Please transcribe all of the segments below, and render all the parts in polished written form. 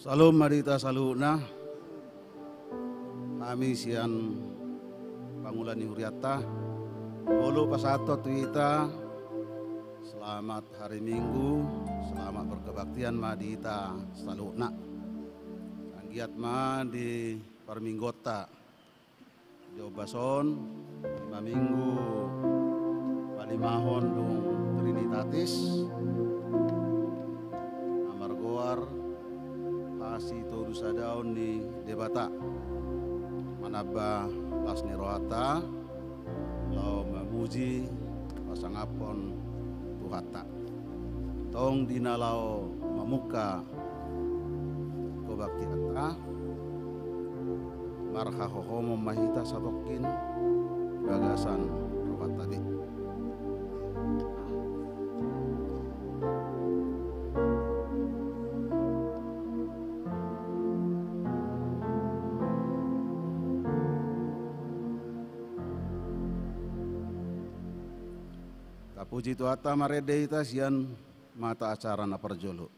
Salam marita saluna. Kami sian Pangulani Huriata. Olo pasato tuita. Selamat hari Minggu. Selamat berkebaktian madita saluna. Anggiat ma di Parminggota. Jobason 5 minggu palimahon dung Trinitatis. Amargoar Asi Torusa daun di debata manaba lasni rohata lau memuji pasangapon tuhata tong dinalau memuka kobakti ata marha hohomo mahita satokin bagasan rohata di puji tuata maredeita sian mata acara na perjolo.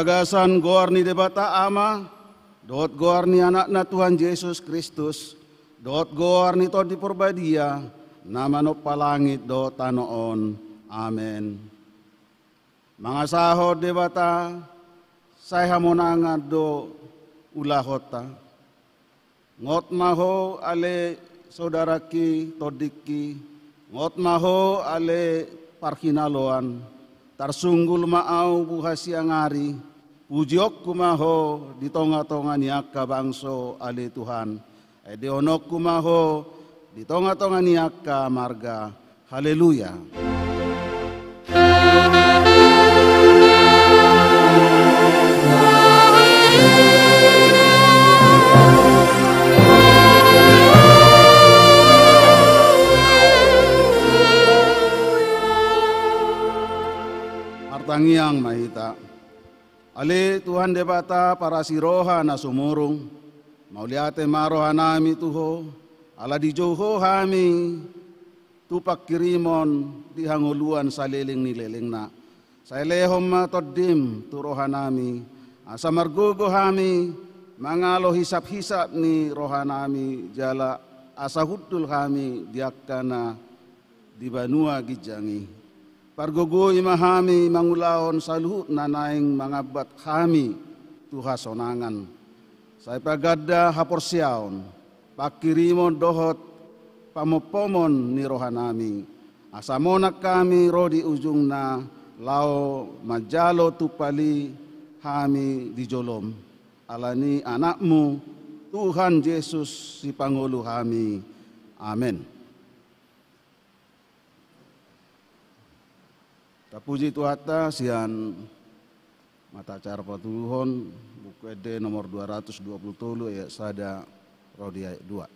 Bagasan goar ni debata ama, dot goar ni anakna Tuhan Yesus Kristus, dot goar ni to di purbadia, nama no palangit do tanoon. Amen. Mga sahod debata, saya monangad do ulahota. Ngot maho ale saudaraki todiki, ngot maho ale parkinaloan, tarsunggul maaw buhas yang ari, pujiok kumaho di tonga-tonga niaka bangso ali Tuhan. Edionok kumaho di tonga-tonga niaka marga. Haleluya. Artangiang mahita. Ali Tuhan debata para siroha na sumurung, mauliate maroha nami tuho, ala di joho hami, tupak kirimon di hanguluan sa liling nileling na. Sa ilehom matoddim turoha nami, asa margugo hami, mangalo hisap-hisap ni roha nami, jala asa hudul kami diakana di banua gijangi. Pargugui mahami mangulaon saluhut nanaing mangabat kami Tuha sonangan. Saya pagadda haporsiaon, pakirimo dohot pamopomon ni rohanami. Asamonak kami rodi ujung na lao majalo tupali kami di jolom. Alani anakmu Tuhan Yesus si Pangulu kami. Amin. Tapuji Tuhata sian mata acara patuluhon buku ede nomor 220 ayat sada rodi ayat 2.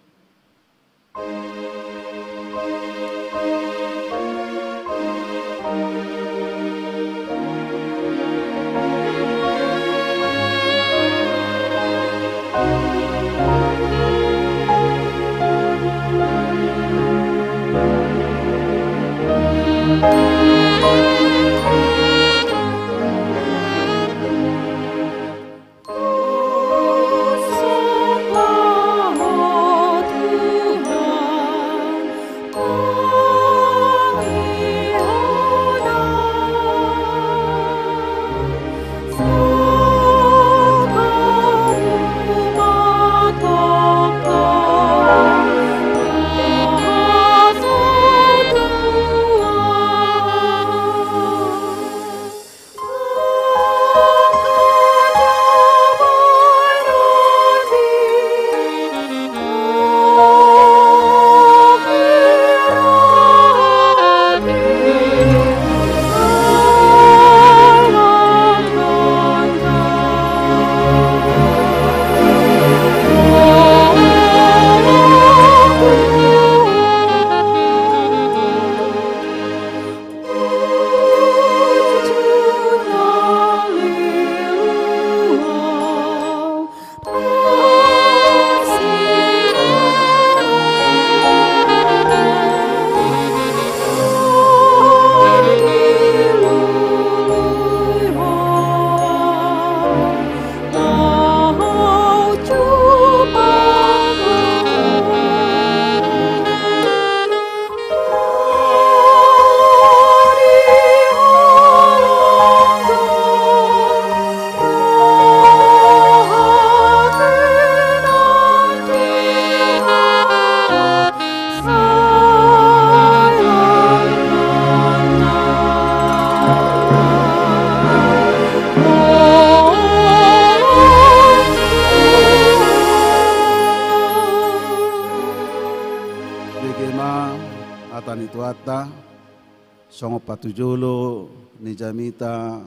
Songo patujolo ni jamita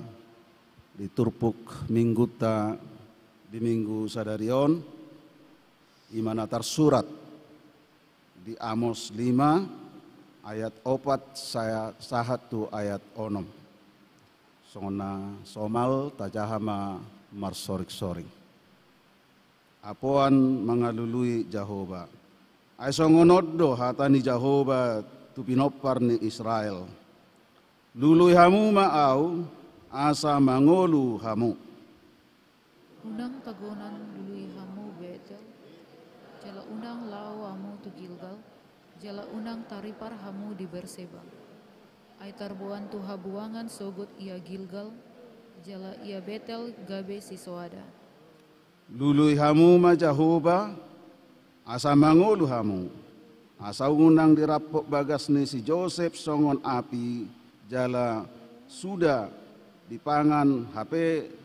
di turpuk mingguta di minggu sadarion imanatar surat di Amos 5 ayat 4 saya sahatu ayat 6 songona somal tajahama marsorik-soring apoan mangalului Jehovah ay songonoddo hatani Jehovah tu pinopar ni Israel lului hamu maau asa mangolu hamu unang tagonan lului hamu Betel jala unang lau hamu tu Gilgal jala unang taripar hamu di Berseba ay tarbuan tu habuangan sogot ia Gilgal jala ia Betel gabe si Soada lului hamu ma Jehovah asa mangolu hamu asa unang dirapok bagas ni si Joseph songon api jala sudah dipangan HP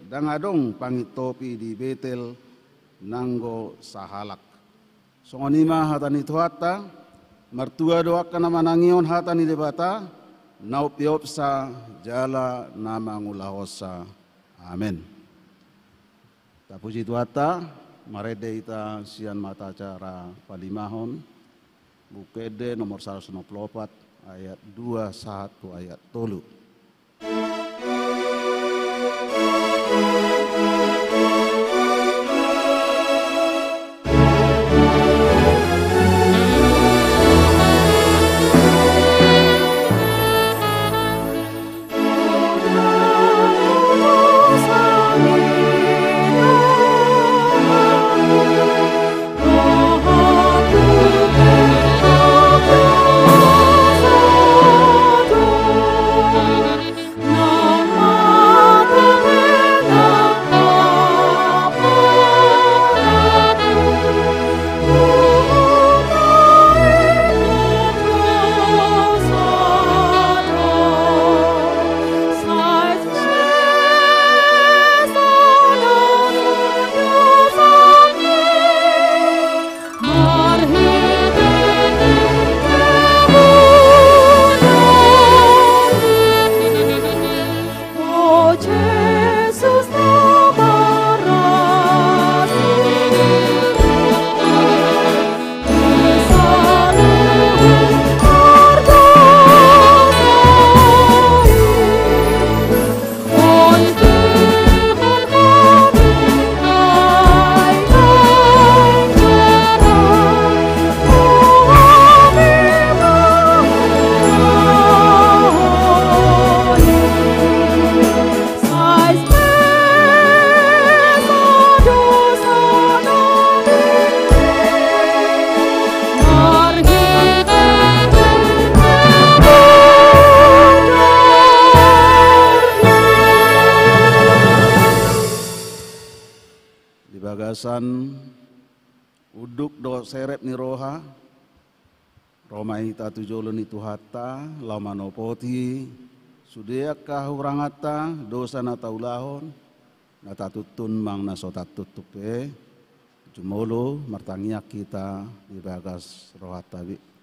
dangadong pangitopi di Betel nanggo sahalak. Songonima hatani tuata mertua doakan nama nangion hatani debata nau piopsa jala nama ngulahosa. Amin. Tapuji tuata marede ita sian mata acara palimahon bukede nomor 194 ayat 21 ayat 3. Dasan uduk do seret ni roha Romaita tujolo ni tuhata laumanopoti sudia kahurangata dosa na taulahon natatutun mang nasotat tutupe jumolo martangiak kita di bagas rohatabi.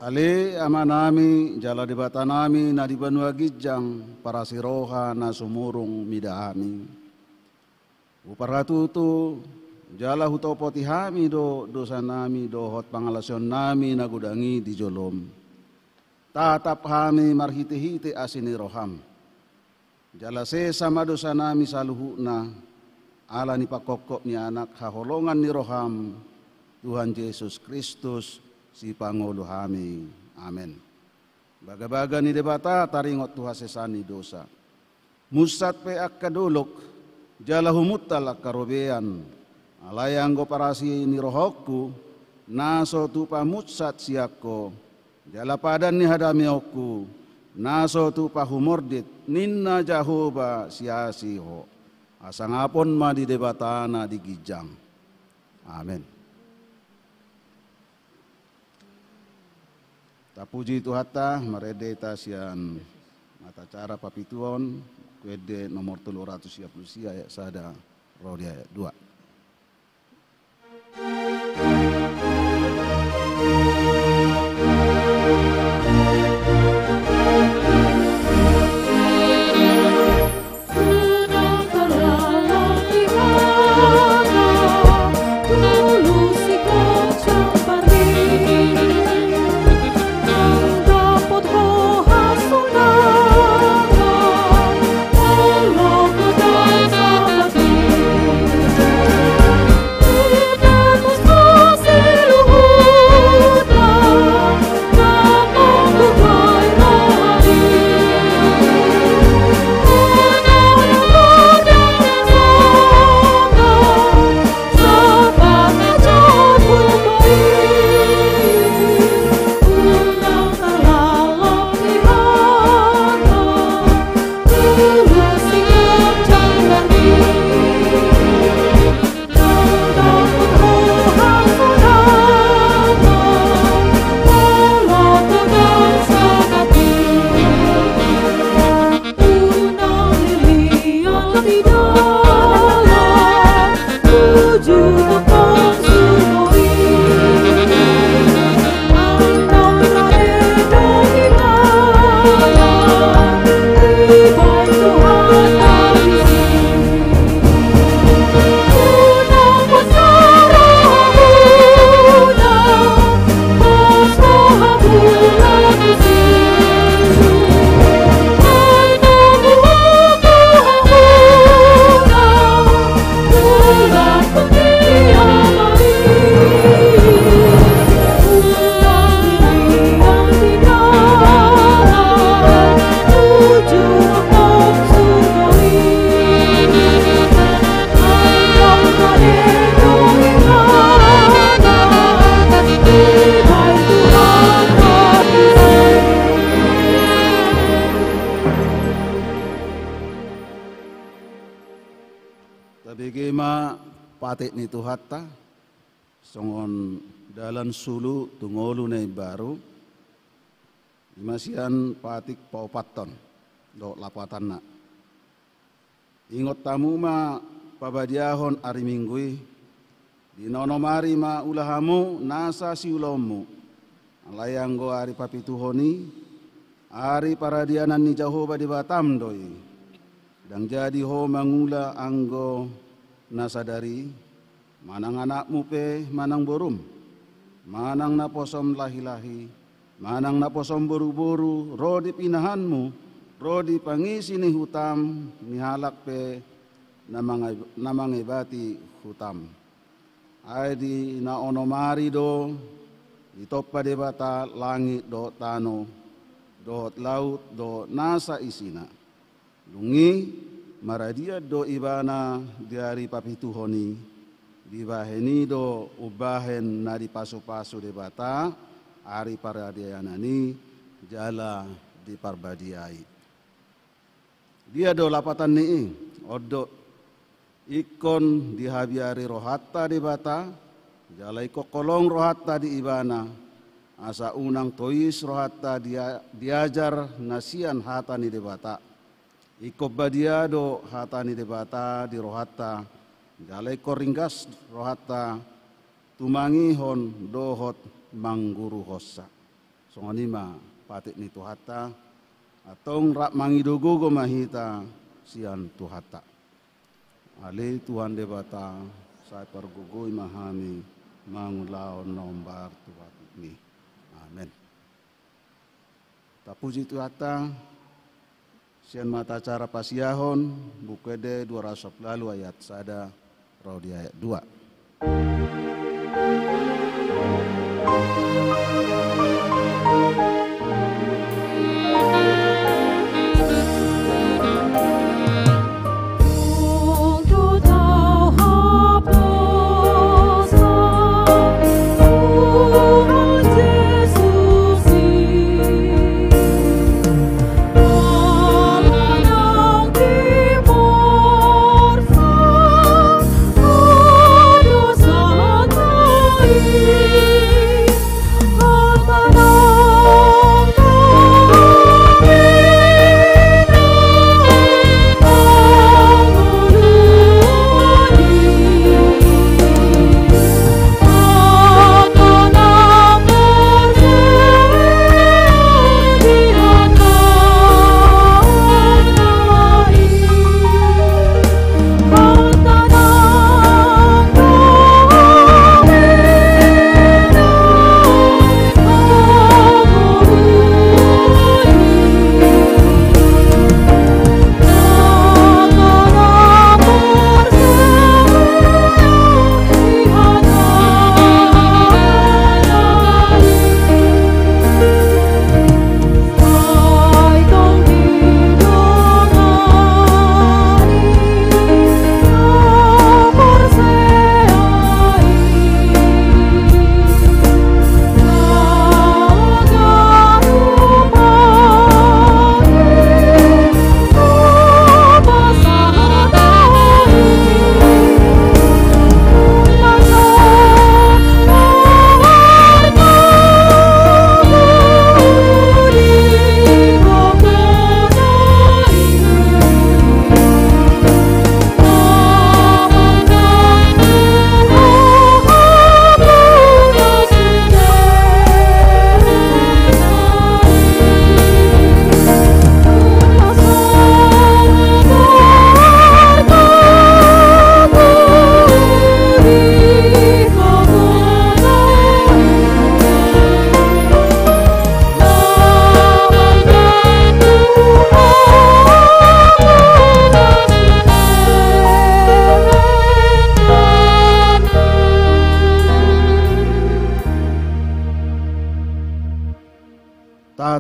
Ali amanami jala dibatanami na dibanua gijang para siroha na sumurung midahami. Uparatutu jala hutopoti hami do dosa nami do hot pangalasyon nami na gudangi di jolom. Tatap hami marhiti-hiti asini roham. Jala sesama dosa nami saluhuna ala ni pakokok ni anak haholongan ni roham Tuhan Yesus Kristus si Pangulo hami. Amen. Baga-baga ni debata taringot Tuhan sesani dosa. Musat pe akadulok jala humutal akarobean. Alayang go parasi ni rohokku naso tupa mutsat siako. Jala padan ni hadami oku naso tupa humordit ninna Jahoba siasiho. Asangapon ma di debatana di gijang. Amen. Tapuji Tuhata meredeta sian mata cara papituon kuede nomor 330 ayat sada rodi ayat 2. Patik ni Tuhata songon dalan sulu tungolu na baru Imasian patik paupaton do lapatan na. Ingot tamu ma pabadiahon ari minggui di nonomari ma ulahamu nasa si ulomu alayanggo ari papituhoni ari paradianan ni Jahoba di Batam doi dan jadi ho mangula anggo nasadari manang anakmu pe manang borum manang naposom lahi-lahi manang naposom buru-buru rodi pinahanmu rodi pangisi ni hutam ni halak pe namangibati hutam ay di na onomari do itoppa de bata langit do tano do laut do nasa isina lungi maradia do ibana diari papituhoni dibaheni do ubahen nadi pasu-pasu de bata ari paradianani jala di parbadiai dia do lapatan ni odo ikon dihabiari rohatta di bata jalai kokolong rohatta di ibana asa unang tois rohatta diajar nasian hatani di bata iko badiado hatani di bata di rohatta jalai koringgas rohatta tumangihon dohot mangguru hossa songonima patik ni tuhatta atong rak mangidogogo mahita sian tuhatta ale Tuhan de bata saya pergugui mahami mangulaon nombar Tuhan ini amin tapuji tuhatta sian mata cara pasiahon bukede 200 lalu ayat sada rodi ayat 2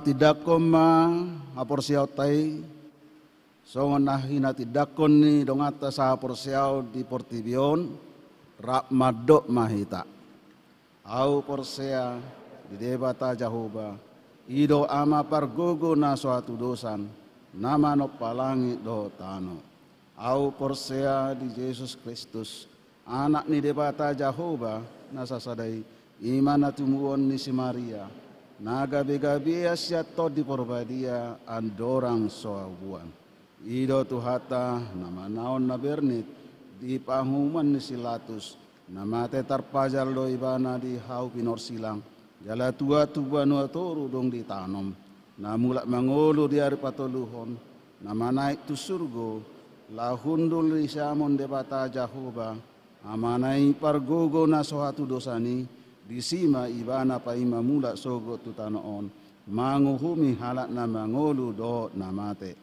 tidak koma apor siaw tay songon nahina tidak ni dongata sa apor siaw di Portibion rak madok mahita au porsea di debata Jahoba ido ama pargogo na suatu dosan nama no palangi do tano au porsea di Yesus Kristus anak ni debata Jahoba nasa sadai imana tumuon ni si Maria Nagabi-gabi asyat di porbadia andorang soabuan. Ido tuhata nama naon na bernit di pahuman ni silatus. Nama te tarpajal do ibana di hau pinor silang. Jala tua tubanu atoru dong di tanom. Namulak mangolo di hari patoluhon. Nama naik tu surgo. Lahundul risamon de bata Jahoba. Amanai pargogo na sohatu dosani. Disima ibana pa ima mula sogo tutanoon. Manguhumi halak na mangolu do namate.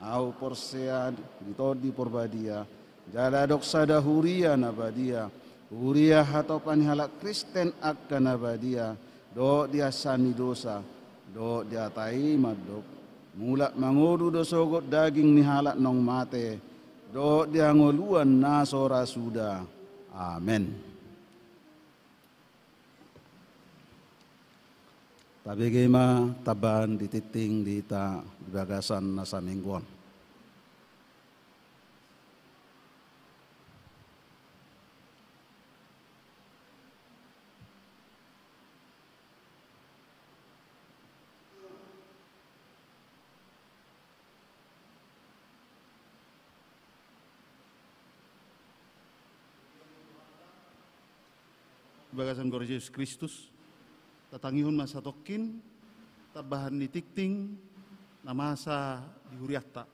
Au porsead ditodi porbadia. Jala doksada huria nabadia. Huria hatopan halak Kristen akka nabadia. Do dia sani dosa. Do dia tai madok. Mula mangolu do sogot daging ni halak nong mate. Do dia ngoluan nasora sudah. Amin. Tabi gema taban dititing dita di bagasan nasa mingguan. Bagasan Gor Yesus Kristus tatangihun masa tokin tabahan ditikting namasa dihuriatta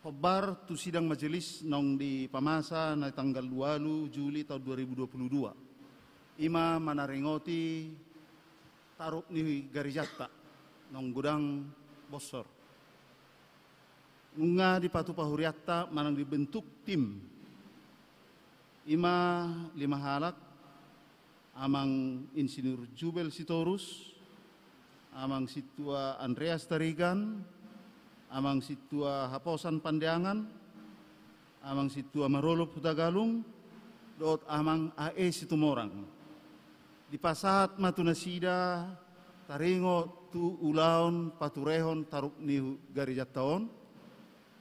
hobar tu sidang majelis nong di pamasa na tanggal 2 Juli tahun 2022 ima manarengoti tarup ni garijatta nong gudang bosor ngunga di patu pahuriatta manang dibentuk tim ima 5 halak amang Insinyur Jubel Sitorus, amang Situa Andreas Tarigan, amang Situa Haposan Pandeangan, amang Situa Marolo Putagalung, dot amang AE Situmorang. Di pasat matunasida, taringo tu ulaon paturehon taruk ni garijataon,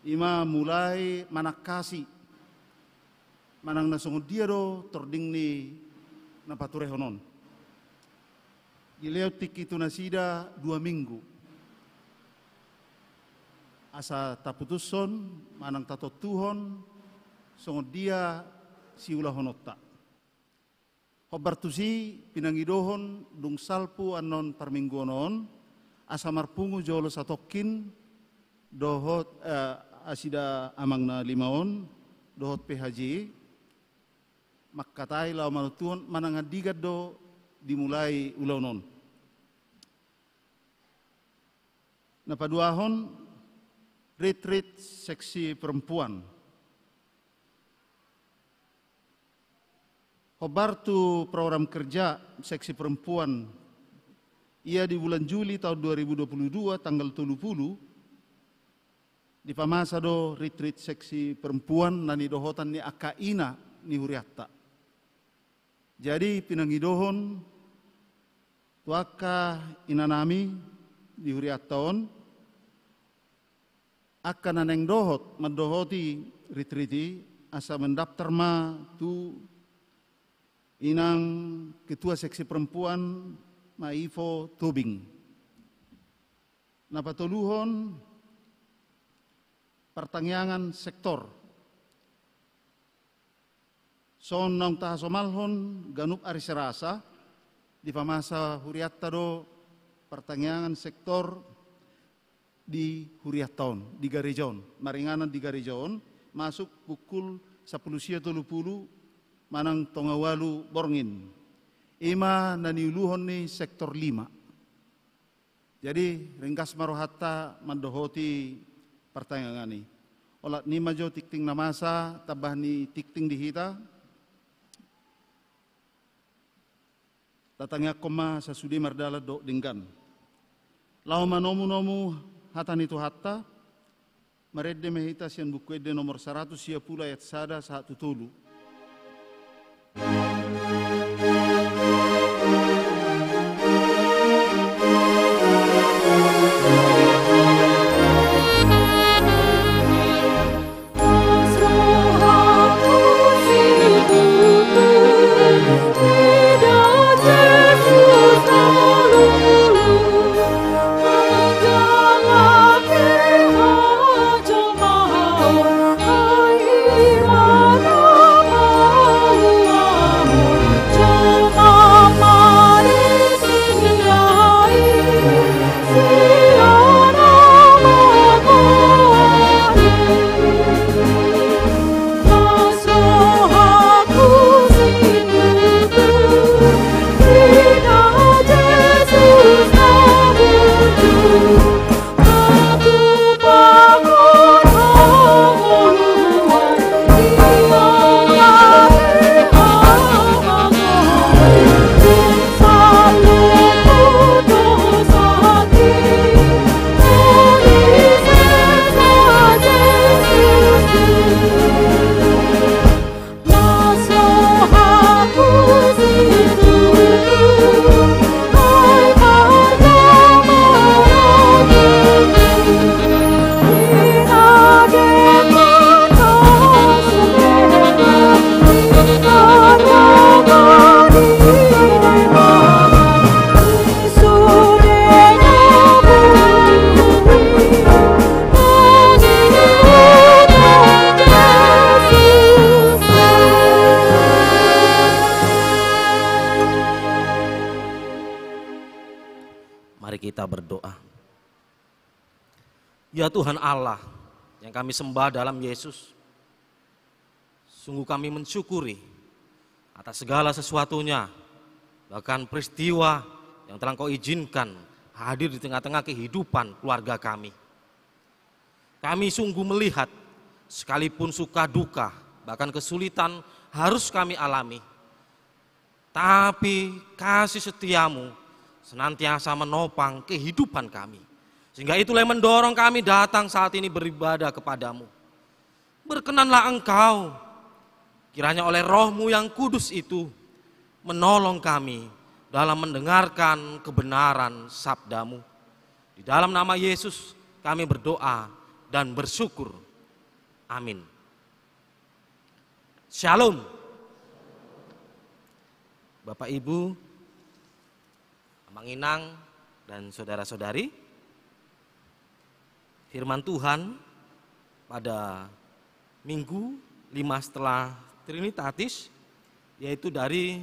ima mulai manakasi, manang nasungod dia do tording ni na paturehonon. Gileo tik itu nasida 2 minggu. Asa taputuson manang tatotuhon songod dia si ulah honotta. Hobartusi pinangidohon dung salpu anon parmingguonon asa marpungu jolo satokin dohot asida amang na limaon dohot PHJ makkatai lau manutuhon manangadigat do dimulai ulaunon. Napaduahon retreat seksi perempuan. Hobar tu program kerja seksi perempuan ia di bulan Juli tahun 2022 tanggal 30 di pamasa do retreat seksi perempuan nani dohotan ni akaina ni huriatta. Jadi pinangidohon tuaka inanami di huriattaon akan naneng dohot mendohoti retriti asa mendaftar ma tu inang ketua seksi perempuan Maifo Tobing. Napatoluhon pertanyaan sektor son nang tahasomalhon ganup ari serasa di pamasa huriatta do pertanyaan sektor di huriattaon di Garijon maringanan di Garijon masuk pukul 10.30 manang tongawalu borngin ima naniuluhon ni sektor 5 jadi ringkas marohatta mandohoti pertanyaan ini olat ni majo tikting namasa tabah ni tikting dihita tatangya koma sa sudi mardala do dinggan. Lau manomu-nomu hatan itu hatta, meredde mehita sian buku ede nomor 100 sia pula ayat sada saat tutulu. Jesús, kita berdoa. Ya Tuhan Allah yang kami sembah dalam Yesus, sungguh kami mensyukuri atas segala sesuatunya, bahkan peristiwa yang telah Kau izinkan hadir di tengah-tengah kehidupan keluarga kami. Kami sungguh melihat sekalipun suka duka, bahkan kesulitan harus kami alami, tapi kasih setiamu senantiasa menopang kehidupan kami. Sehingga itulah yang mendorong kami datang saat ini beribadah kepadamu. Berkenanlah Engkau, kiranya oleh Roh-Mu yang kudus itu menolong kami dalam mendengarkan kebenaran sabda-Mu. Di dalam nama Yesus kami berdoa dan bersyukur. Amin. Shalom. Bapak Ibu, Amang Inang dan saudara-saudari, firman Tuhan pada Minggu 5 setelah Trinitatis, yaitu dari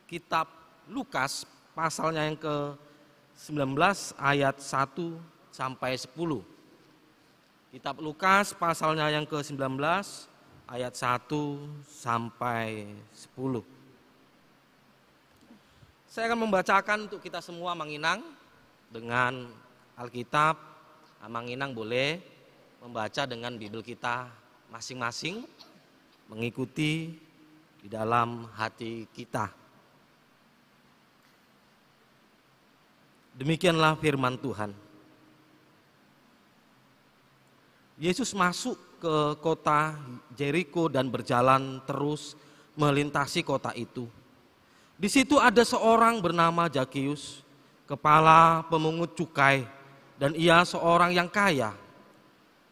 kitab Lukas pasalnya yang ke-19 ayat 1 sampai 10. Kitab Lukas pasalnya yang ke-19 ayat 1 sampai 10. Saya akan membacakan untuk kita semua, Mang Inang, dengan Alkitab. Mang Inang boleh membaca dengan Bible kita masing-masing, mengikuti di dalam hati kita. Demikianlah firman Tuhan. Yesus masuk ke kota Jeriko dan berjalan terus melintasi kota itu. Di situ ada seorang bernama Zakius, kepala pemungut cukai, dan ia seorang yang kaya.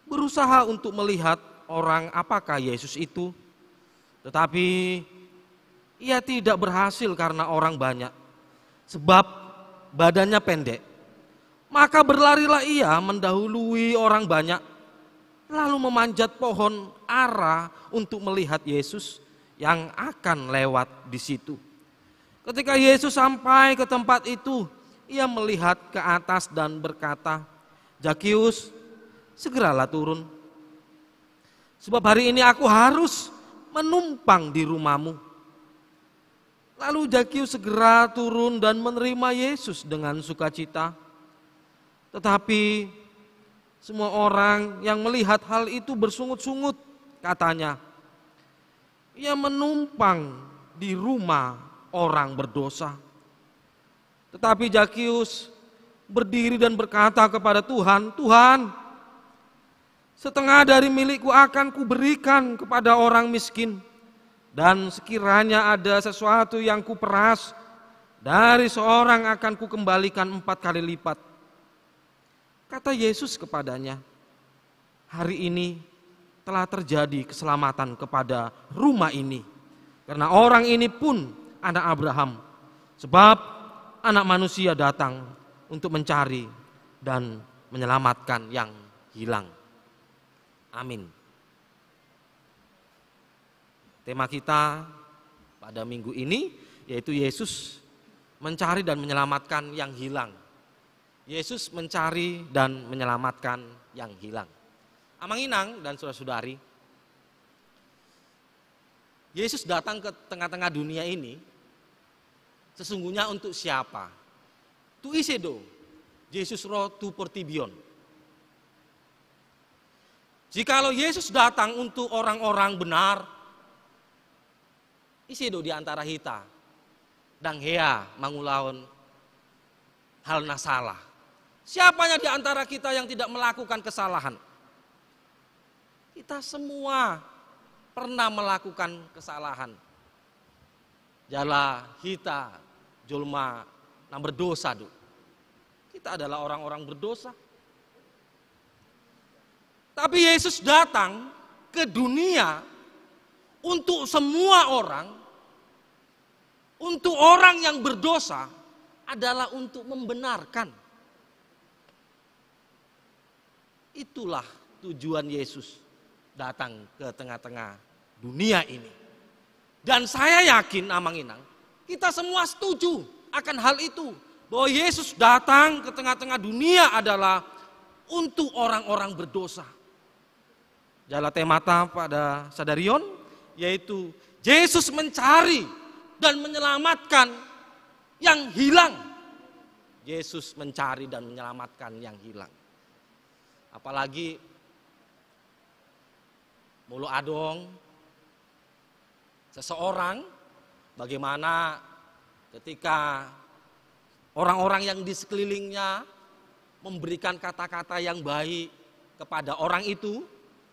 Berusaha untuk melihat orang apakah Yesus itu, tetapi ia tidak berhasil karena orang banyak, sebab badannya pendek. Maka berlarilah ia mendahului orang banyak, lalu memanjat pohon ara untuk melihat Yesus yang akan lewat di situ. Ketika Yesus sampai ke tempat itu, ia melihat ke atas dan berkata, "Zakius, segeralah turun. Sebab hari ini aku harus menumpang di rumahmu." Lalu Zakius segera turun dan menerima Yesus dengan sukacita. Tetapi semua orang yang melihat hal itu bersungut-sungut, katanya, "Ia menumpang di rumah orang berdosa." Tetapi Zakius berdiri dan berkata kepada Tuhan, "Tuhan, setengah dari milikku akan kuberikan kepada orang miskin, dan sekiranya ada sesuatu yang kuperas dari seorang akan kukembalikan 4 kali lipat." Kata Yesus kepadanya, "Hari ini telah terjadi keselamatan kepada rumah ini, karena orang ini pun anak Abraham, sebab Anak Manusia datang untuk mencari dan menyelamatkan yang hilang." Amin. Tema kita pada minggu ini yaitu Yesus mencari dan menyelamatkan yang hilang. Yesus mencari dan menyelamatkan yang hilang. Amang Inang dan saudara-saudari, Yesus datang ke tengah-tengah dunia ini sesungguhnya untuk siapa? Tu isedo, Yesus roh tu portibion. Jikalau Yesus datang untuk orang-orang benar, isedo di antara hita, dan hea mangulaon hal nasalah. Siapanya di antara kita yang tidak melakukan kesalahan? Kita semua pernah melakukan kesalahan. Jala hita julma na berdosa. Kita adalah orang-orang berdosa. Tapi Yesus datang ke dunia untuk semua orang, untuk orang yang berdosa adalah untuk membenarkan. Itulah tujuan Yesus datang ke tengah-tengah dunia ini. Dan saya yakin, Amang Inang, kita semua setuju akan hal itu. bahwa Yesus datang ke tengah-tengah dunia adalah untuk orang-orang berdosa. Jala temata pada Sadarion yaitu Yesus mencari dan menyelamatkan yang hilang. Yesus mencari dan menyelamatkan yang hilang. Apalagi mulu adong seseorang, bagaimana ketika orang-orang yang di sekelilingnya memberikan kata-kata yang baik kepada orang itu,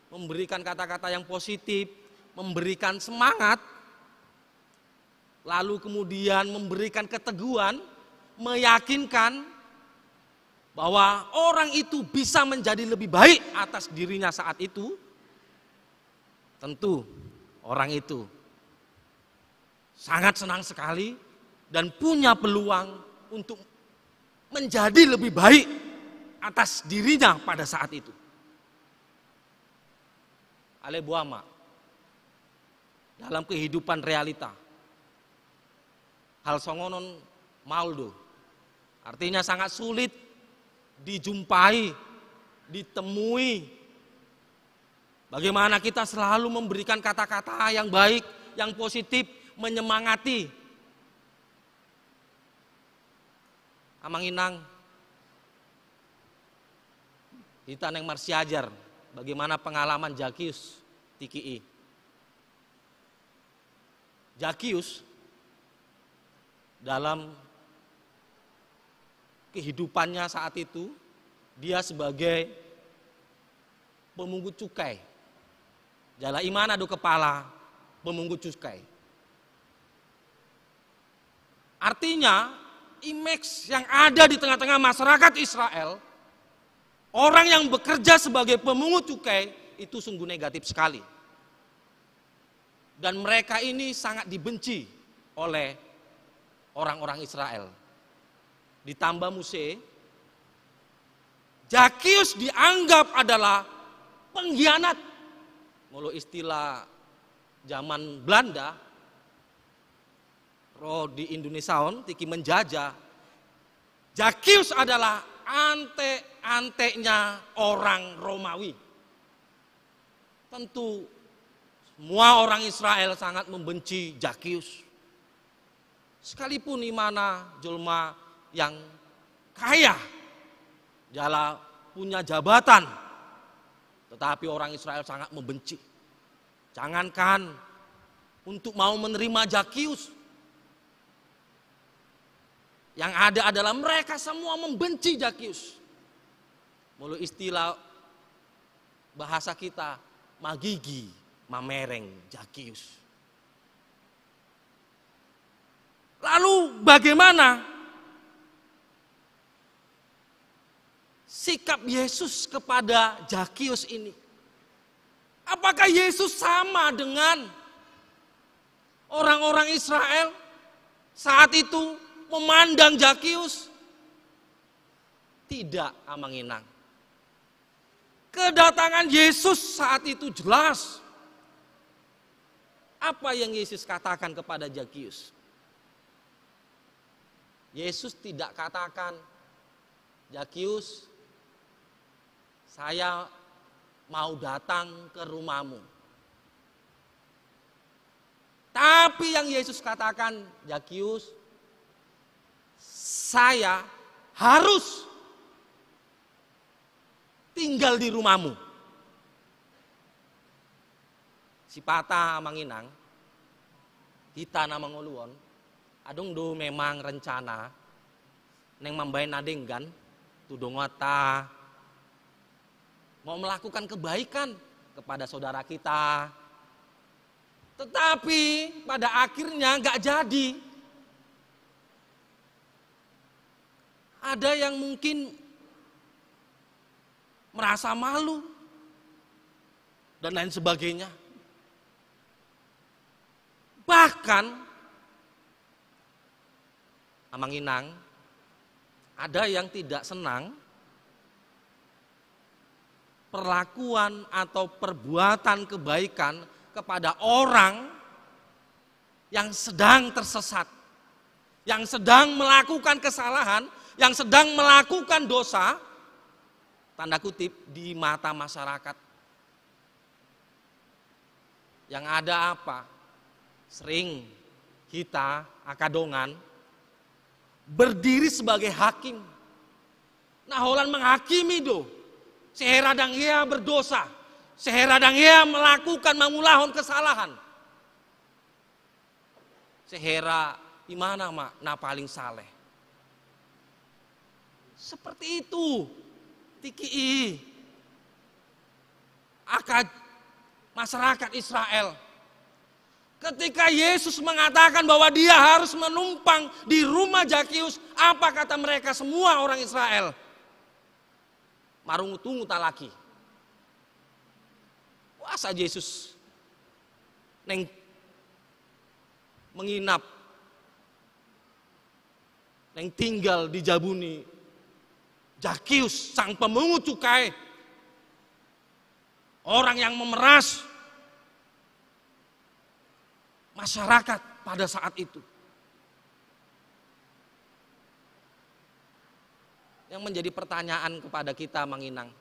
memberikan kata-kata yang positif, memberikan semangat, lalu kemudian memberikan keteguhan, meyakinkan bahwa orang itu bisa menjadi lebih baik atas dirinya saat itu, tentu orang itu sangat senang sekali dan punya peluang untuk menjadi lebih baik atas dirinya pada saat itu. Ale buama dalam kehidupan realita. Hal songonon maldo. Artinya sangat sulit dijumpai, ditemui. Bagaimana kita selalu memberikan kata-kata yang baik, yang positif, menyemangati. Amanginang, kita neng marsiajar, bagaimana pengalaman Zakius TKI. Zakius dalam kehidupannya saat itu, dia sebagai pemungut cukai. Jala iman adu kepala pemungut cukai. Artinya, image yang ada di tengah-tengah masyarakat Israel, orang yang bekerja sebagai pemungut cukai itu sungguh negatif sekali. Dan mereka ini sangat dibenci oleh orang-orang Israel. Ditambah Muse, Zakius dianggap adalah pengkhianat. Mulu istilah zaman Belanda, roh di Indonesia tiki menjajah. Zakius adalah ante-antenya orang Romawi. Tentu semua orang Israel sangat membenci Zakius. Sekalipun di mana jelma yang kaya, jala punya jabatan, tetapi orang Israel sangat membenci. Jangankan untuk mau menerima Zakius, yang ada adalah mereka semua membenci Zakius. Mulu istilah bahasa kita, magigi, mamereng Zakius. Lalu bagaimana sikap Yesus kepada Zakius ini? Apakah Yesus sama dengan orang-orang Israel saat itu memandang Zakius? Tidak, amanginang. Kedatangan Yesus saat itu jelas. Apa yang Yesus katakan kepada Zakius? Yesus tidak katakan, Zakius, saya mau datang ke rumahmu. Tapi yang Yesus katakan, Zakius, saya harus tinggal di rumahmu. Si Pata Manginang, kita nama ngoluon, adung do memang rencana, neng mambain adenggan, tudongwata, mau melakukan kebaikan kepada saudara kita. Tetapi pada akhirnya gak jadi. Ada yang mungkin merasa malu dan lain sebagainya. Bahkan amanginang ada yang tidak senang perlakuan atau perbuatan kebaikan kepada orang yang sedang tersesat, yang sedang melakukan kesalahan, yang sedang melakukan dosa, tanda kutip, di mata masyarakat. Yang ada apa? Sering kita, akadongan, berdiri sebagai hakim. Nah, holan menghakimi do. Seheradang ia berdosa. Seheradang ia melakukan mengulahon kesalahan. Sehera di mana mak na paling saleh. Seperti itu. Tiki akad masyarakat Israel. Ketika Yesus mengatakan bahwa dia harus menumpang di rumah Zakius, apa kata mereka semua orang Israel? Marungu tunggu tak lagi. Puasa Yesus neng menginap, neng tinggal di Jabuni Zakius, sang pemungut cukai, orang yang memeras masyarakat pada saat itu. Yang menjadi pertanyaan kepada kita, Manginang,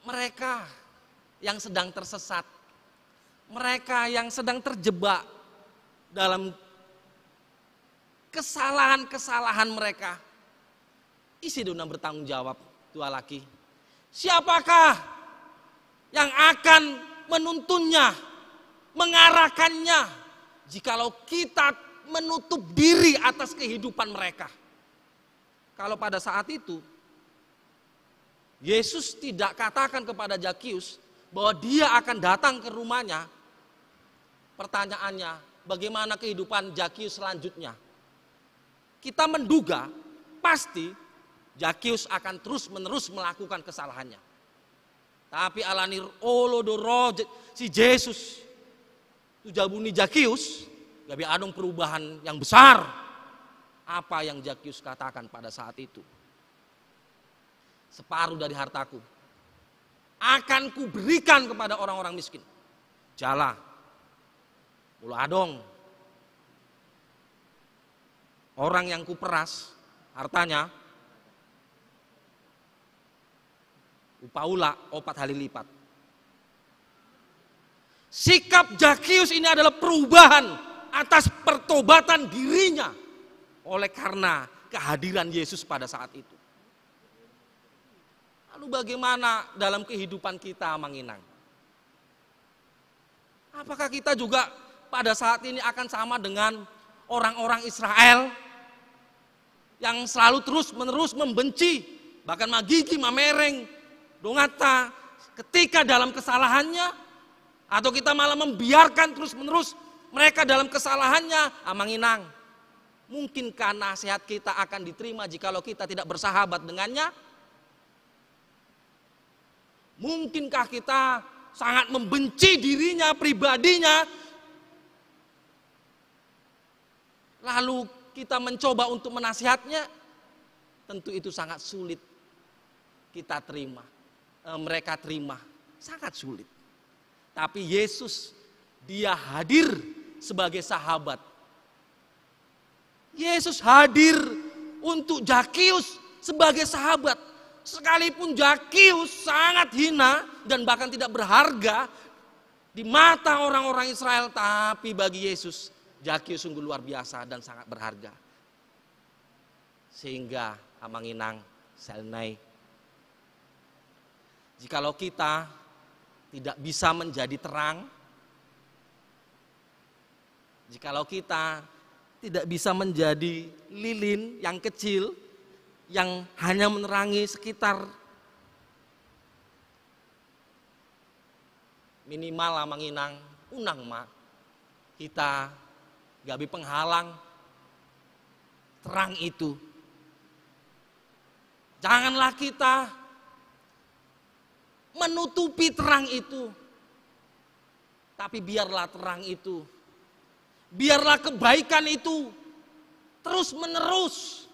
mereka yang sedang tersesat, mereka yang sedang terjebak dalam kesalahan-kesalahan mereka, isi dona bertanggung jawab tua laki. Siapakah yang akan menuntunnya, mengarahkannya, jikalau kita menutup diri atas kehidupan mereka? Kalau pada saat itu Yesus tidak katakan kepada Zakius bahwa dia akan datang ke rumahnya, pertanyaannya, bagaimana kehidupan Zakius selanjutnya? Kita menduga pasti Zakius akan terus-menerus melakukan kesalahannya. Tapi alani olodoro si Yesus tu jabuni Zakius, gabi adong perubahan yang besar. Apa yang Zakius katakan pada saat itu? Separuh dari hartaku akan kuberikan kepada orang-orang miskin. Jala, mula adong orang yang kuperas hartanya, upaula 4 kali lipat. Sikap Zakius ini adalah perubahan atas pertobatan dirinya oleh karena kehadiran Yesus pada saat itu. Lalu bagaimana dalam kehidupan kita, Manginang? Apakah kita juga pada saat ini akan sama dengan orang-orang Israel yang selalu terus-menerus membenci, bahkan magigi, mamereng, dongata ketika dalam kesalahannya, atau kita malah membiarkan terus-menerus mereka dalam kesalahannya? Manginang, mungkinkah nasihat kita akan diterima jikalau kita tidak bersahabat dengannya? Mungkinkah kita sangat membenci dirinya, pribadinya, lalu kita mencoba untuk menasihatnya? Tentu itu sangat sulit kita terima, mereka terima, sangat sulit. Tapi Yesus, dia hadir sebagai sahabat. Yesus hadir untuk Zakius sebagai sahabat. Sekalipun Zakius sangat hina dan bahkan tidak berharga di mata orang-orang Israel, tapi bagi Yesus Zakius sungguh luar biasa dan sangat berharga. Sehingga Amanginang Selnai, jikalau kita tidak bisa menjadi terang, jikalau kita tidak bisa menjadi lilin yang kecil yang hanya menerangi sekitar, minimal Manginang unang mak kita gabi penghalang terang itu. Janganlah kita menutupi terang itu, tapi biarlah terang itu, biarlah kebaikan itu terus menerus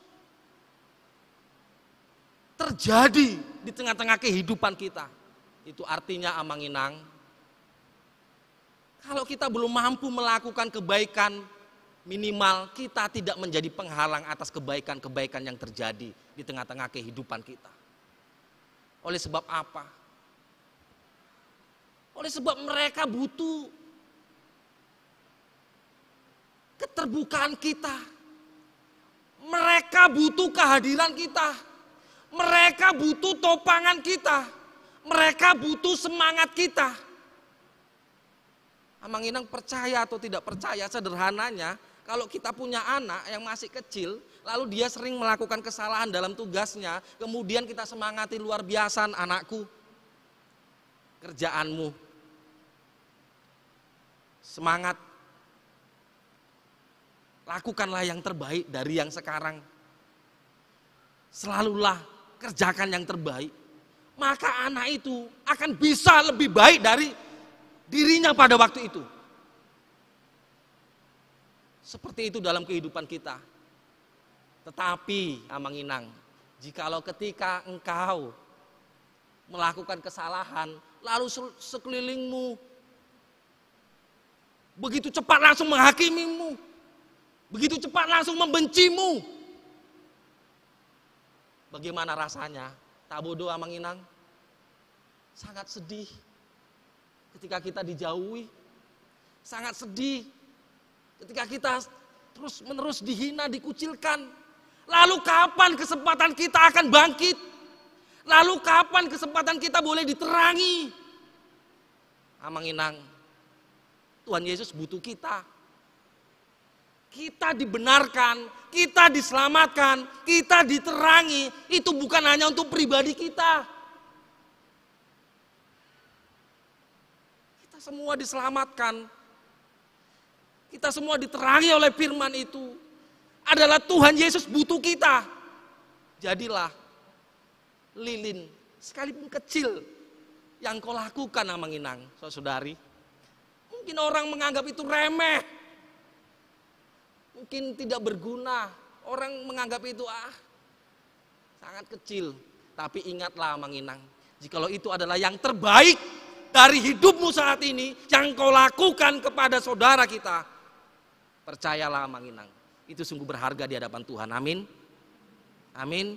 terjadi di tengah-tengah kehidupan kita. Itu artinya Amanginang, Kalau kita belum mampu melakukan kebaikan, minimal kita tidak menjadi penghalang atas kebaikan-kebaikan yang terjadi di tengah-tengah kehidupan kita. Oleh sebab apa? Oleh sebab mereka butuh keterbukaan kita. Mereka butuh kehadiran kita. Mereka butuh topangan kita. Mereka butuh semangat kita. Amang Inang percaya atau tidak percaya, sederhananya kalau kita punya anak yang masih kecil, lalu dia sering melakukan kesalahan dalam tugasnya, kemudian kita semangati luar biasa, anakku, kerjaanmu, semangat, lakukanlah yang terbaik dari yang sekarang, selalulah kerjakan yang terbaik, maka anak itu akan bisa lebih baik dari dirinya pada waktu itu. Seperti itu dalam kehidupan kita. Tetapi Amang Inang, jikalau ketika engkau melakukan kesalahan, lalu sekelilingmu begitu cepat langsung menghakimimu, begitu cepat langsung membencimu, bagaimana rasanya? Tak bodoh Amang Inang? Sangat sedih ketika kita dijauhi, sangat sedih ketika kita terus-menerus dihina, dikucilkan. Lalu kapan kesempatan kita akan bangkit? Lalu kapan kesempatan kita boleh diterangi? Amang Inang, Tuhan Yesus butuh kita. Kita dibenarkan, kita diselamatkan, kita diterangi. Itu bukan hanya untuk pribadi kita. Kita semua diselamatkan. Kita semua diterangi oleh firman itu. Adalah Tuhan Yesus butuh kita. Jadilah lilin, sekalipun kecil, yang kau lakukan Amang Inang, saudari. Mungkin orang menganggap itu remeh. Mungkin tidak berguna. Orang menganggap itu sangat kecil. Tapi ingatlah Amang Inang, jikalau itu adalah yang terbaik dari hidupmu saat ini, yang kau lakukan kepada saudara kita, percayalah Amang Inang, itu sungguh berharga di hadapan Tuhan. Amin. Amin.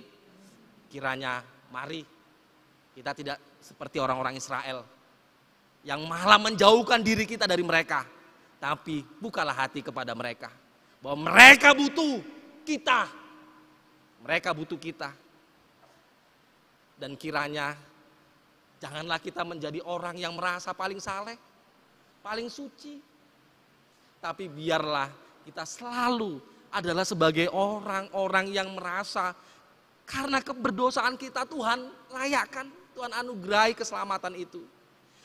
Kiranya mari kita tidak seperti orang-orang Israel yang malah menjauhkan diri kita dari mereka, tapi bukalah hati kepada mereka bahwa mereka butuh kita. Mereka butuh kita. Dan kiranya janganlah kita menjadi orang yang merasa paling saleh, paling suci. Tapi biarlah kita selalu adalah sebagai orang-orang yang merasa karena keberdosaan kita Tuhan layakkan, Tuhan anugerahi keselamatan itu.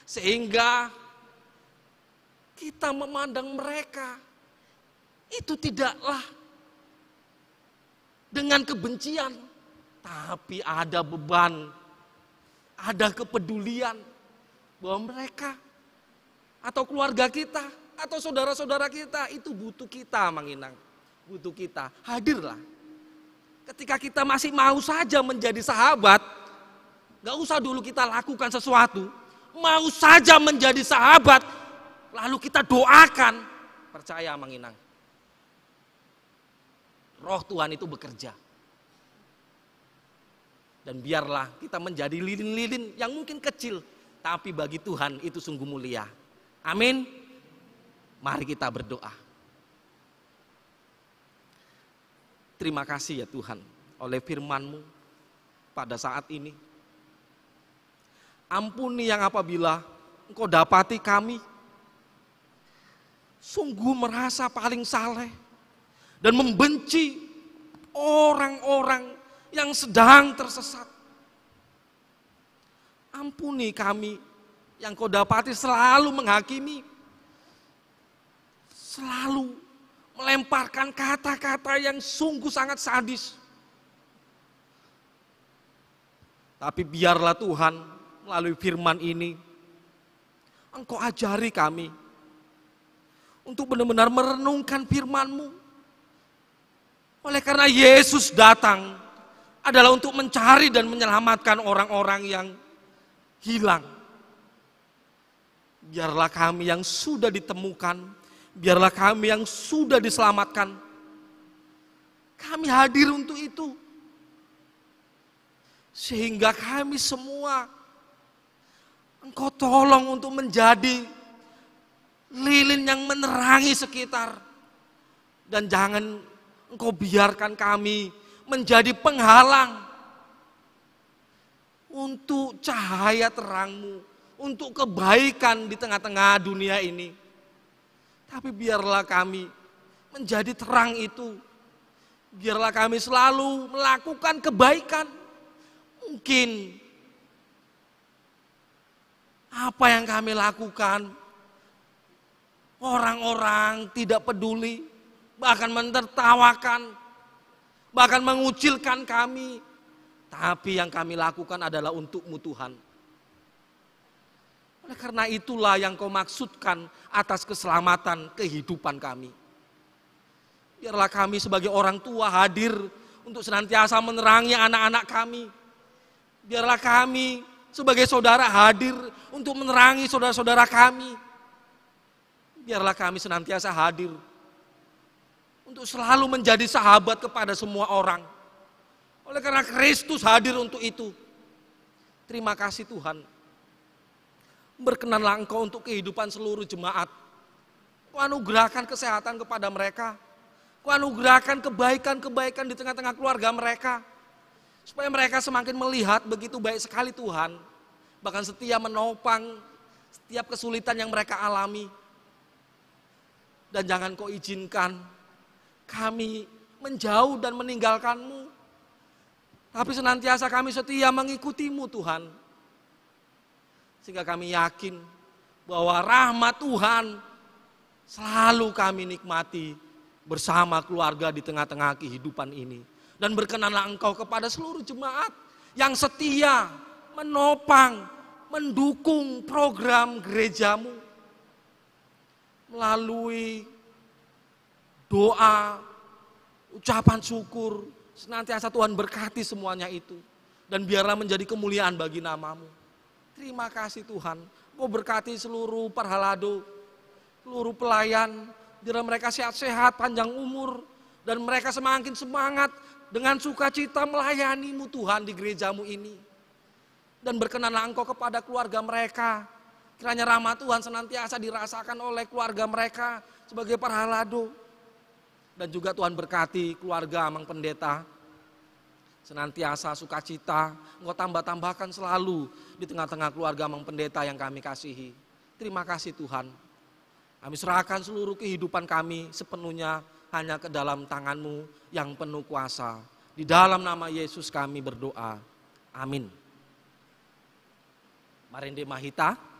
Sehingga kita memandang mereka itu tidaklah dengan kebencian, tapi ada beban, ada kepedulian bahwa mereka atau keluarga kita atau saudara-saudara kita itu butuh kita, Mang Inang, butuh kita. Hadirlah. Ketika kita masih mau saja menjadi sahabat, gak usah dulu kita lakukan sesuatu, mau saja menjadi sahabat, lalu kita doakan, percaya Mang Inang, Roh Tuhan itu bekerja. Dan biarlah kita menjadi lilin-lilin yang mungkin kecil, tapi bagi Tuhan itu sungguh mulia. Amin. Mari kita berdoa. Terima kasih ya Tuhan, oleh firman-Mu pada saat ini. Ampuni yang apabila Engkau dapati kami sungguh merasa paling saleh dan membenci orang-orang yang sedang tersesat. Ampuni kami yang Kau dapati selalu menghakimi, selalu melemparkan kata-kata yang sungguh sangat sadis. Tapi biarlah Tuhan melalui firman ini Engkau ajari kami untuk benar-benar merenungkan firman-Mu. Oleh karena Yesus datang adalah untuk mencari dan menyelamatkan orang-orang yang hilang. Biarlah kami yang sudah ditemukan, biarlah kami yang sudah diselamatkan, kami hadir untuk itu. Sehingga kami semua Engkau tolong untuk menjadi lilin yang menerangi sekitar. Dan jangan Engkau biarkan kami menjadi penghalang untuk cahaya terang-Mu, untuk kebaikan di tengah-tengah dunia ini. Tapi biarlah kami menjadi terang itu. Biarlah kami selalu melakukan kebaikan. Mungkin apa yang kami lakukan, orang-orang tidak peduli, bahkan menertawakan, bahkan mengucilkan kami. Tapi yang kami lakukan adalah untuk-Mu Tuhan. Oleh karena itulah yang Kau maksudkan atas keselamatan kehidupan kami. Biarlah kami sebagai orang tua hadir untuk senantiasa menerangi anak-anak kami. Biarlah kami sebagai saudara hadir untuk menerangi saudara-saudara kami. Biarlah kami senantiasa hadir untuk selalu menjadi sahabat kepada semua orang. Oleh karena Kristus hadir untuk itu. Terima kasih Tuhan. Berkenanlah Engkau untuk kehidupan seluruh jemaat. Kau anugerahkan kesehatan kepada mereka. Kau anugerahkan kebaikan-kebaikan di tengah-tengah keluarga mereka. Supaya mereka semakin melihat begitu baik sekali Tuhan. Bahkan setia menopang setiap kesulitan yang mereka alami. Dan jangan Kau izinkan kami menjauh dan meninggalkan-Mu. Tapi senantiasa kami setia mengikuti-Mu Tuhan. Sehingga kami yakin bahwa rahmat Tuhan selalu kami nikmati bersama keluarga di tengah-tengah kehidupan ini. Dan berkenanlah Engkau kepada seluruh jemaat yang setia, menopang, mendukung program gereja-Mu. Melalui doa, ucapan syukur, senantiasa Tuhan berkati semuanya itu. Dan biarlah menjadi kemuliaan bagi nama-Mu. Terima kasih Tuhan. Kau berkati seluruh parhalado, seluruh pelayan. Biarlah mereka sehat-sehat, panjang umur. Dan mereka semakin semangat dengan sukacita melayani-Mu Tuhan di gereja-Mu ini. Dan berkenanlah Engkau kepada keluarga mereka. Kiranya rahmat Tuhan senantiasa dirasakan oleh keluarga mereka sebagai parhalado. Dan juga Tuhan berkati keluarga Mang Pendeta. Senantiasa sukacita, Engkau tambah-tambahkan selalu di tengah-tengah keluarga Mang Pendeta yang kami kasihi. Terima kasih Tuhan. Kami serahkan seluruh kehidupan kami sepenuhnya hanya ke dalam tangan-Mu yang penuh kuasa. Di dalam nama Yesus kami berdoa. Amin. Marinde Mahita.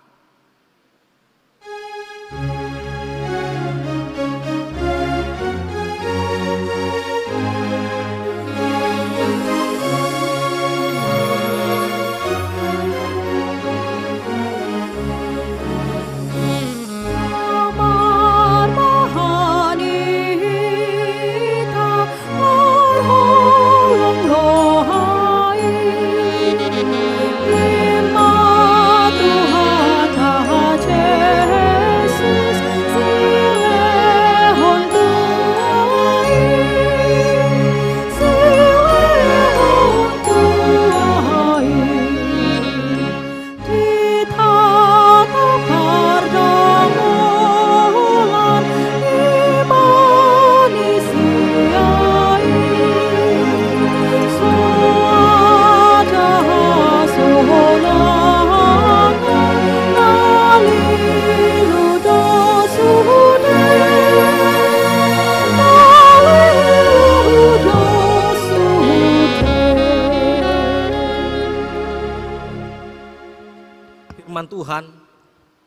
Tuhan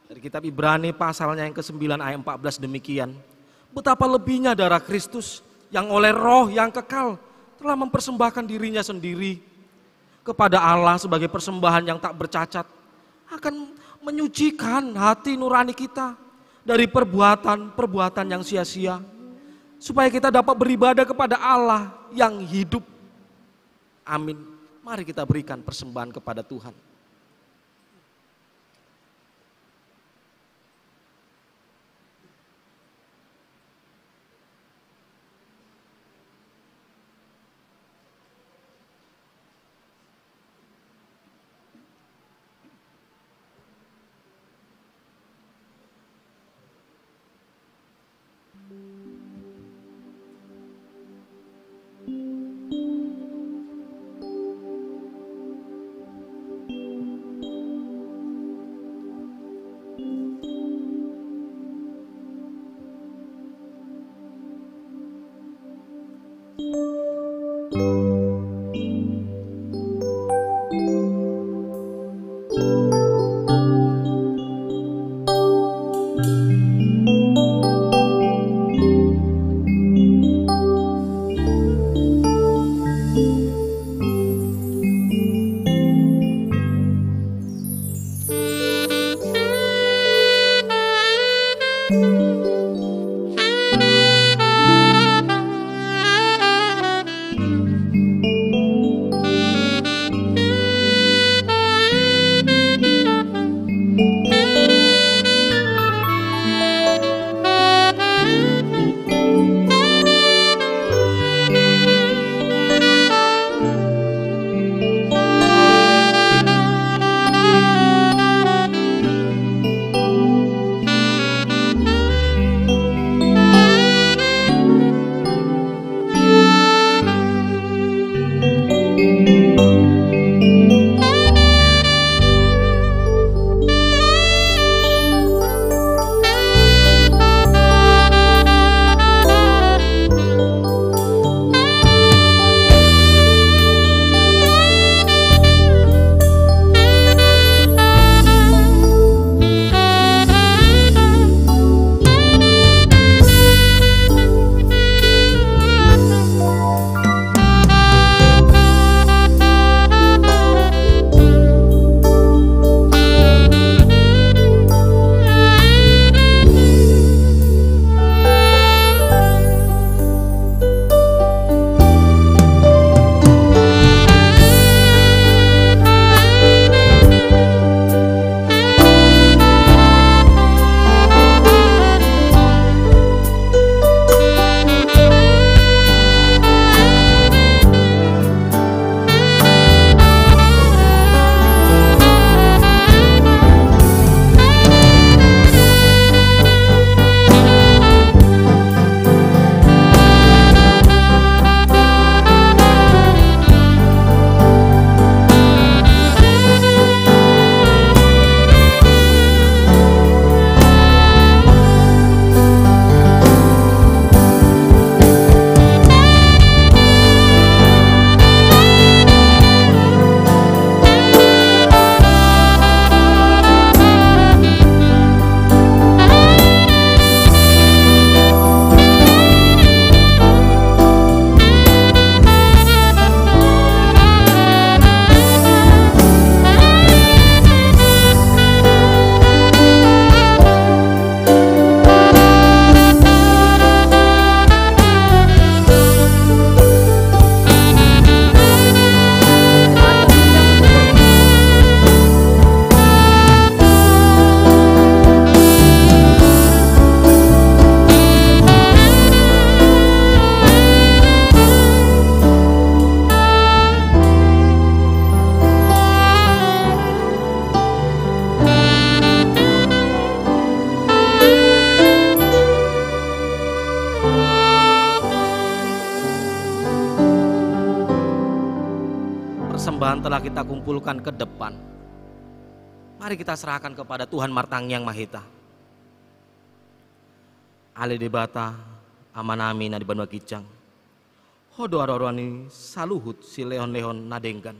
dari kitab Ibrani pasalnya yang ke-9 ayat 14 demikian. Betapa lebihnya darah Kristus yang oleh roh yang kekal telah mempersembahkan dirinya sendiri kepada Allah sebagai persembahan yang tak bercacat, akan menyucikan hati nurani kita dari perbuatan-perbuatan yang sia-sia, supaya kita dapat beribadah kepada Allah yang hidup. Amin. Mari kita berikan persembahan kepada Tuhan. persembahan telah kita kumpulkan ke depan. Mari kita serahkan kepada Tuhan Martang Yang Mahita. Ale debata amanami na di Banua Kicang. Hodo arorani saluhut si lehon-lehon nadenggan.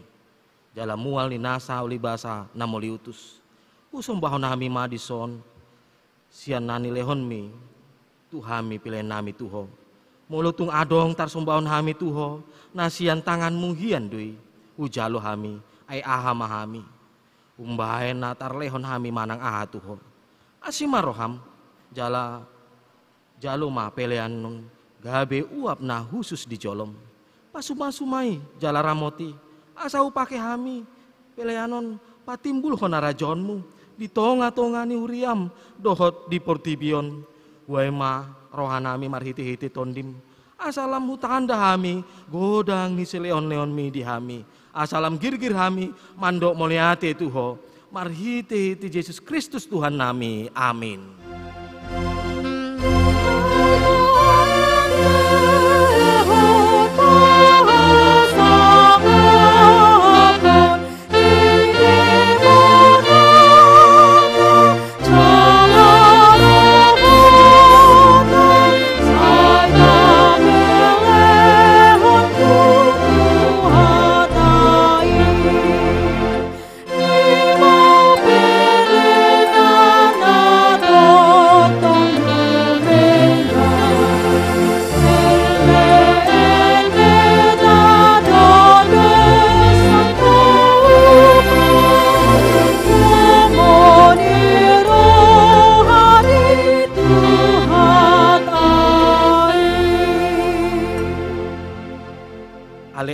Jala mual ni nasa uli basa namoli utus. Usum bahon nami madison. Sian nani lehon mi. Tuhami pilih nami tuho. Mulutung adong tar sumbahon hami tuho. Nasian tangan muhian dui. Ujalo hami ay aha mahami. Umbahen na tar lehon hami manang aha tuho. Asimaroham jala jalo ma pelean nun gabe uap na khusus di jolom. Pasuma-sumai jala ramoti. Asau pake hami peleanon patimbul honarajonmu. Di tonga-tonga ni uriam dohot di portibion. Waima rohanami marhiti-hiti tondim. Asalam hutanda hami godang ni seleon-leon mi di hami. Asalam gir-gir hami mandok moliate tuho. Marhiti-hiti Yesus Kristus Tuhan nami. Amin.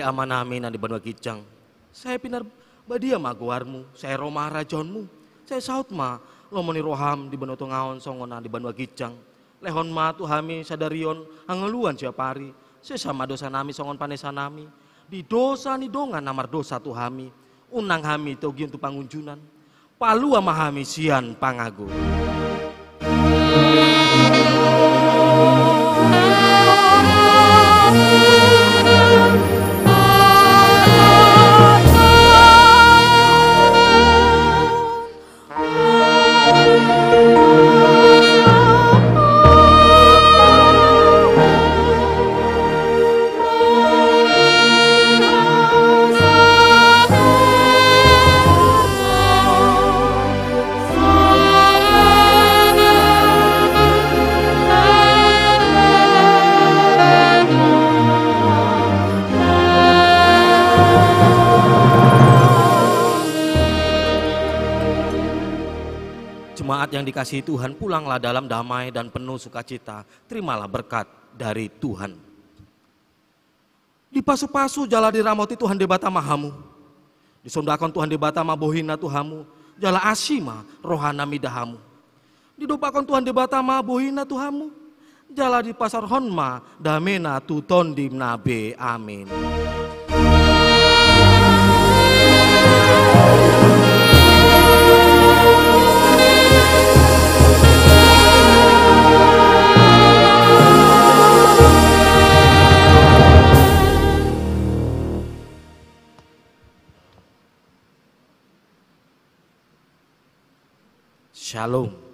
amanami na di banwa gijang. Saya pinar badia maguarmu, saya romah rajonmu. Saya saut ma lomoni roham di banwa ngaon songona di banwa gijang. Lehon ma tuhami sadarion angeluan siapa hari. Saya sama dosa nami songon panesa nami. Di dosa ni dongan namar dosa tuhami. Unang hami togi untuk pangunjunan. Palu ama hami sian pangago. Jemaat yang dikasihi Tuhan, pulanglah dalam damai dan penuh sukacita. Terimalah berkat dari Tuhan. Di pasu-pasu jala diramoti Tuhan debata mahamu. Disondakon Tuhan debata mabohina Tuhamu. Jala asima rohana midahamu. Didopakon Tuhan debata mabohina Tuhamu. Jala di pasar honma damena tuton dimnabe. Amin. Shalom.